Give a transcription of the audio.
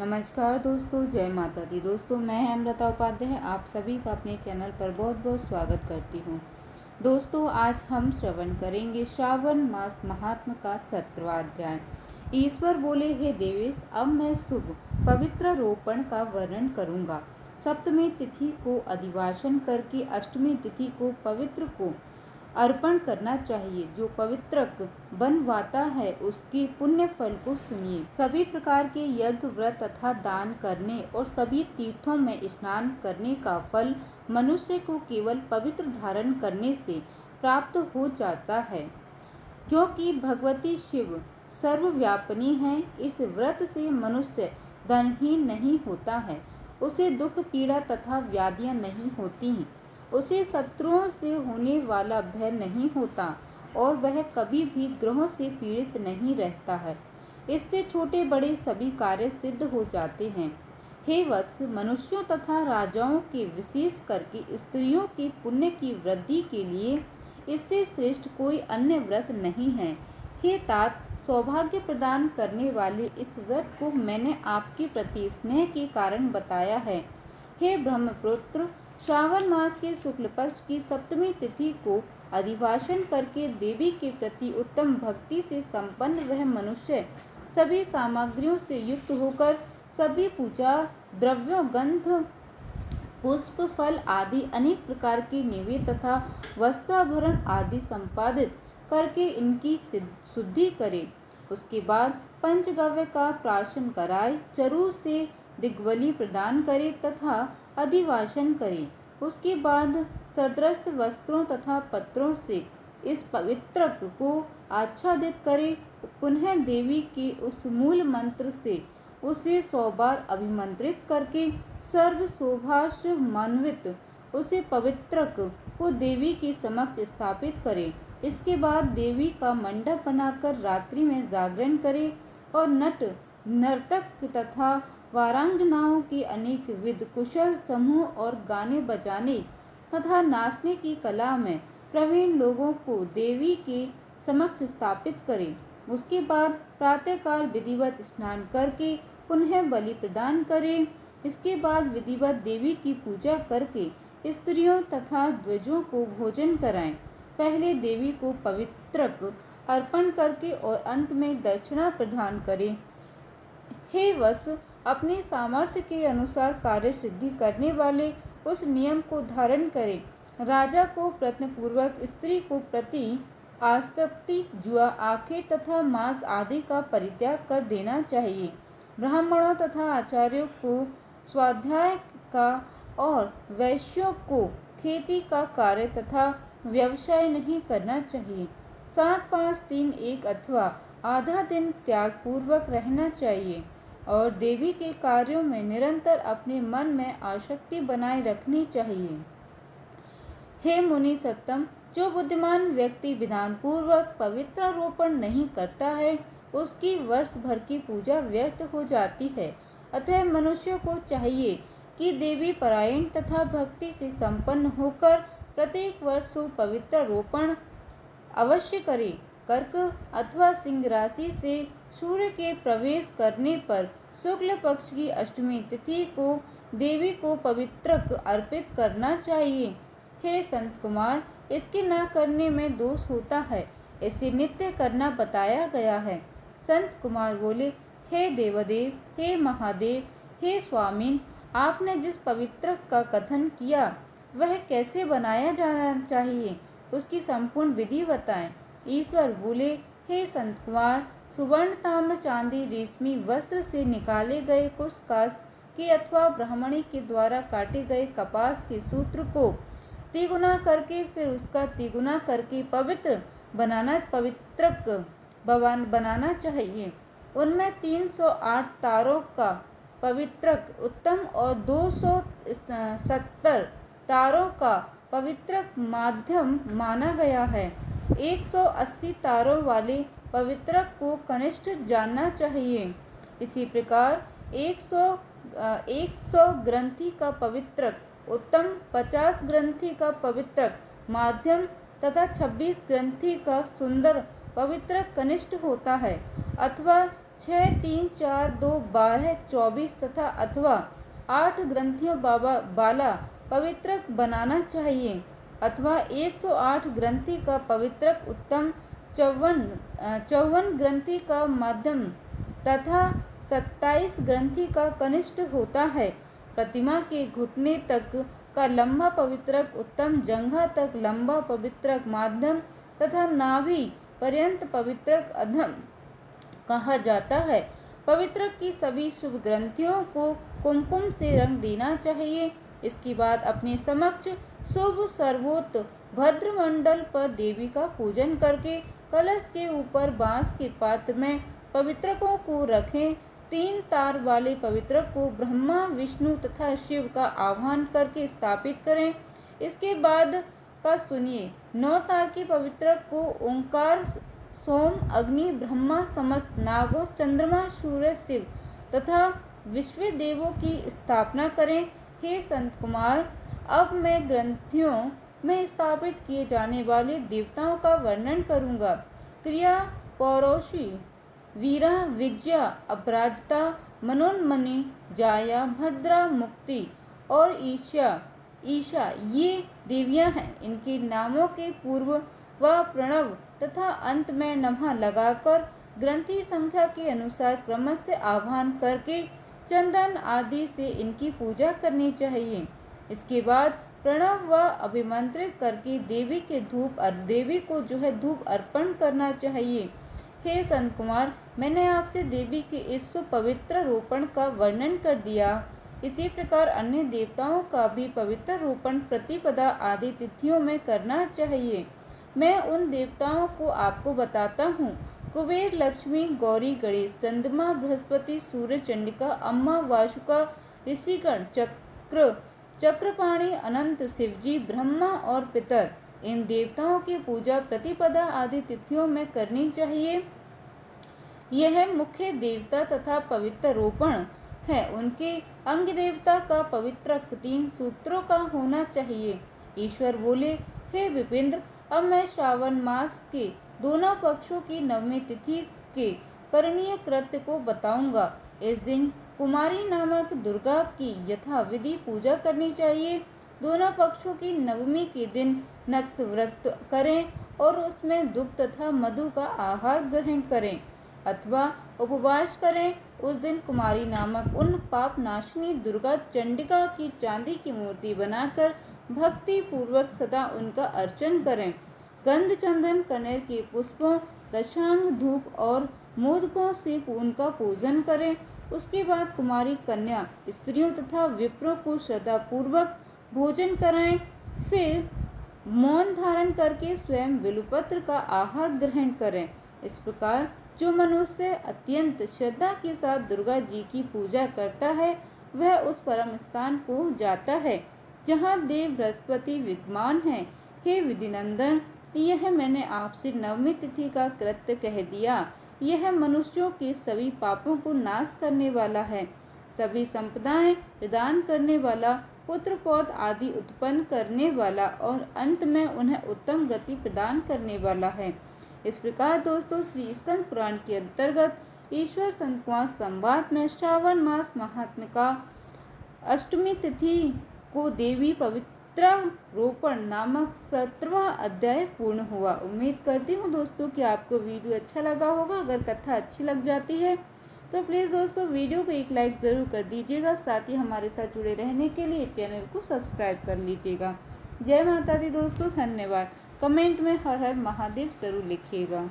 नमस्कार दोस्तों, जय माता दी। दोस्तों, मैं अमृता उपाध्याय आप सभी का अपने चैनल पर बहुत बहुत स्वागत करती हूँ। दोस्तों, आज हम श्रवण करेंगे श्रावण मास महात्म का 17वां अध्याय। ईश्वर बोले, हे देवेश, अब मैं शुभ पवित्र रोपण का वर्णन करूँगा। सप्तमी तिथि को अधिवासन करके अष्टमी तिथि को पवित्र को अर्पण करना चाहिए। जो पवित्रक बनवाता है उसके पुण्य फल को सुनिए। सभी प्रकार के यज्ञ, व्रत तथा दान करने और सभी तीर्थों में स्नान करने का फल मनुष्य को केवल पवित्र धारण करने से प्राप्त हो जाता है, क्योंकि भगवती शिव सर्वव्यापिनी है। इस व्रत से मनुष्य धनहीन नहीं होता है, उसे दुख, पीड़ा तथा व्याधियां नहीं होती हैं, उसे शत्रुओं से होने वाला भय नहीं होता और वह कभी भी ग्रहों से पीड़ित नहीं रहता है। इससे छोटे बड़े सभी कार्य सिद्ध हो जाते हैं। हे वत्स, मनुष्यों तथा राजाओं के, विशेष करके स्त्रियों के पुण्य की वृद्धि के लिए इससे श्रेष्ठ कोई अन्य व्रत नहीं है। हे तात, सौभाग्य प्रदान करने वाले इस व्रत को मैंने आपके प्रति स्नेह के कारण बताया है। हे ब्रह्मपुत्र, श्रावण मास के शुक्ल पक्ष की सप्तमी तिथि को अधिवासन करके देवी के प्रति उत्तम भक्ति से संपन्न वह मनुष्य सभी सामग्रियों से युक्त होकर सभी पूजा द्रव्यों, गंध, पुष्प, फल आदि अनेक प्रकार के निवेद तथा वस्त्राभरण आदि संपादित करके इनकी शुद्धि करे। उसके बाद पंचगव्य का प्राशन कराए, चरु से दिग्बली प्रदान करे तथा अधिवासन करे। उसके बाद सदृश वस्त्रों तथा पत्रों से इस पवित्रक को आच्छादित करे। पुनः देवी के उस मूल मंत्र से उसे 100 बार अभिमंत्रित करके सर्व शोभाशमान्वित उसे पवित्रक को देवी के समक्ष स्थापित करे। इसके बाद देवी का मंडप बनाकर रात्रि में जागरण करे और नट, नर्तक तथा वारांगनाओं के अनेक विध कुशल समूह और गाने बजाने तथा नाचने की कला में प्रवीण लोगों को देवी के समक्ष स्थापित करे। उसके बाद प्रातःकाल विधिवत स्नान करके पुनः बलि प्रदान करे। इसके बाद विधिवत देवी की पूजा करके स्त्रियों तथा द्विजों को भोजन कराएं। पहले देवी को पवित्रक अर्पण करके और अंत में दक्षिणा प्रदान करें। हे वत्स, अपने सामर्थ्य के अनुसार कार्य सिद्धि करने वाले उस नियम को धारण करें। राजा को प्रयत्नपूर्वक स्त्री को प्रति आसक्ति, जुआ, आखेट तथा मांस आदि का परित्याग कर देना चाहिए। ब्राह्मणों तथा आचार्यों को स्वाध्याय का और वैश्यों को खेती का कार्य तथा व्यवसाय नहीं करना चाहिए। 7, 5, 3, 1 अथवा आधा दिन त्याग पूर्वक रहना चाहिए और देवी के कार्यों में निरंतर अपने मन में आसक्ति बनाए रखनी चाहिए। हे मुनि सत्तम, जो बुद्धिमान व्यक्ति विधान पूर्वक पवित्र रोपण नहीं करता है उसकी वर्ष भर की पूजा व्यर्थ हो जाती है। अतः मनुष्य को चाहिए कि देवी परायण तथा भक्ति से संपन्न होकर प्रत्येक वर्ष पवित्र रोपण अवश्य करे। कर्क अथवा सिंह राशि से सूर्य के प्रवेश करने पर शुक्ल पक्ष की अष्टमी तिथि को देवी को पवित्रक अर्पित करना चाहिए। हे संत कुमार, इसके न करने में दोष होता है, इसे नित्य करना बताया गया है। संत कुमार बोले, हे देवदेव, हे महादेव, हे स्वामीन, आपने जिस पवित्रक का कथन किया वह कैसे बनाया जाना चाहिए, उसकी संपूर्ण विधि बताएं। ईश्वर बोले, हे संत कुमार, सुवर्ण, ताम्र, चांदी, रेशमी वस्त्र से निकाले गए कुशकाश के अथवा ब्राह्मणी के द्वारा काटे गए कपास के सूत्र को तिगुना करके फिर उसका तिगुना करके पवित्रक बनाना चाहिए। उनमें 308 तारों का पवित्रक उत्तम और 270 तारों का पवित्रक माध्यम माना गया है। 180 तारों वाले पवित्रक को कनिष्ठ जानना चाहिए। इसी प्रकार 100 ग्रंथि का पवित्रक उत्तम, 50 ग्रंथि का पवित्रक माध्यम तथा 26 ग्रंथि का सुंदर पवित्रक कनिष्ठ होता है, अथवा 6, 3, 4, 2, 12, 24 तथा अथवा 8 ग्रंथियों वाला पवित्रक बनाना चाहिए, अथवा 108 ग्रंथि का पवित्रक उत्तम, 54 ग्रंथि का मध्यम तथा 27 ग्रंथि का कनिष्ठ होता है। प्रतिमा के घुटने तक का लंबा पवित्रक उत्तम, जंघा तक लंबा पवित्रक माध्यम तथा नाभि पर्यंत पवित्रक अधम कहा जाता है। पवित्रक की सभी शुभ ग्रंथियों को कुमकुम से रंग देना चाहिए। इसके बाद अपने समक्ष शुभ सर्वोत्त भद्रमंडल पर देवी का पूजन करके कलश के ऊपर बांस के पात्र में पवित्रकों को रखें। 3 तार वाले पवित्रक को ब्रह्मा, विष्णु तथा शिव का आह्वान करके स्थापित करें। इसके बाद का सुनिए। 9 तार के पवित्रक को ओंकार, सोम, अग्नि, ब्रह्मा, समस्त नागों, चंद्रमा, सूर्य, शिव तथा विश्व देवों की स्थापना करें। हे संत कुमार, अब मैं ग्रंथियों में स्थापित किए जाने वाले देवताओं का वर्णन करूंगा। क्रिया, पौरुषी, वीरा, विजया, अपराजिता, मनोन्मनि, जाया, भद्रा, मुक्ति और ईशा ये देवियां हैं। इनके नामों के पूर्व व प्रणव तथा अंत में नमः लगाकर ग्रंथि संख्या के अनुसार क्रम से आह्वान करके चंदन आदि से इनकी पूजा करनी चाहिए। इसके बाद प्रणव व अभिमंत्रित करके देवी को धूप अर्पण करना चाहिए। हे संत कुमार, मैंने आपसे देवी के इस पवित्र रोपण का वर्णन कर दिया। इसी प्रकार अन्य देवताओं का भी पवित्र रोपण प्रतिपदा आदि तिथियों में करना चाहिए। मैं उन देवताओं को आपको बताता हूँ। कुबेर, लक्ष्मी, गौरी, गणेश, चंद्रमा, बृहस्पति, सूर्य, चंडिका, अम्मा, वासुका, ऋषिगण, चक्रपाणि, अनंत, शिवजी, ब्रह्मा और पितर। इन देवताओं की पूजा प्रतिपदा आदि तिथियों में करनी चाहिए। यह मुख्य देवता तथा पवित्र रोपण है। उनके अंग देवता का पवित्र 3 सूत्रों का होना चाहिए। ईश्वर बोले, हे विपिंद्र, अब मैं श्रावण मास के दोनों पक्षों की नवमी तिथि के करणीय कृत्य को बताऊंगा। इस दिन कुमारी नामक दुर्गा की यथाविधि पूजा करनी चाहिए। दोनों पक्षों की नवमी के दिन नक्त व्रत करें और उसमें दुग्ध तथा मधु का आहार ग्रहण करें अथवा उपवास करें। उस दिन कुमारी नामक उन पाप नाशिनी दुर्गा चंडिका की चांदी की मूर्ति बनाकर भक्ति पूर्वक सदा उनका अर्चन करें। गंध, चंदन, कनेर के पुष्पों, दशांग, धूप और मोदकों से उनका पूजन करें। उसके बाद कुमारी कन्या, स्त्रियों तथा विप्रों को श्रद्धा पूर्वक भोजन कराएं। फिर मौन धारण करके स्वयं बिल्वपत्र का आहार ग्रहण करें। इस प्रकार जो मनुष्य अत्यंत श्रद्धा के साथ दुर्गा जी की पूजा करता है, वह उस परम स्थान को जाता है जहाँ देव बृहस्पति विद्यमान है। हे विधिनंदन, यह मैंने आपसे नवमी तिथि का कृत्य कह दिया। यह मनुष्यों के सभी पापों को नाश करने वाला है, सभी संपदाएं प्रदान करने वाला, पुत्र पौत्र आदि उत्पन्न करने वाला और अंत में उन्हें उत्तम गति प्रदान करने वाला है। इस प्रकार दोस्तों, श्री स्कंद पुराण के अंतर्गत ईश्वर संत कुमार संवाद में श्रावण मास महात्म्य का अष्टमी तिथि को देवी पवित्र रोपण नामक 17वां अध्याय पूर्ण हुआ। उम्मीद करती हूँ दोस्तों कि आपको वीडियो अच्छा लगा होगा। अगर कथा अच्छी लग जाती है तो प्लीज़ दोस्तों वीडियो को एक लाइक ज़रूर कर दीजिएगा। साथ ही हमारे साथ जुड़े रहने के लिए चैनल को सब्सक्राइब कर लीजिएगा। जय माता दी दोस्तों, धन्यवाद। कमेंट में हर हर महादेव ज़रूर लिखिएगा।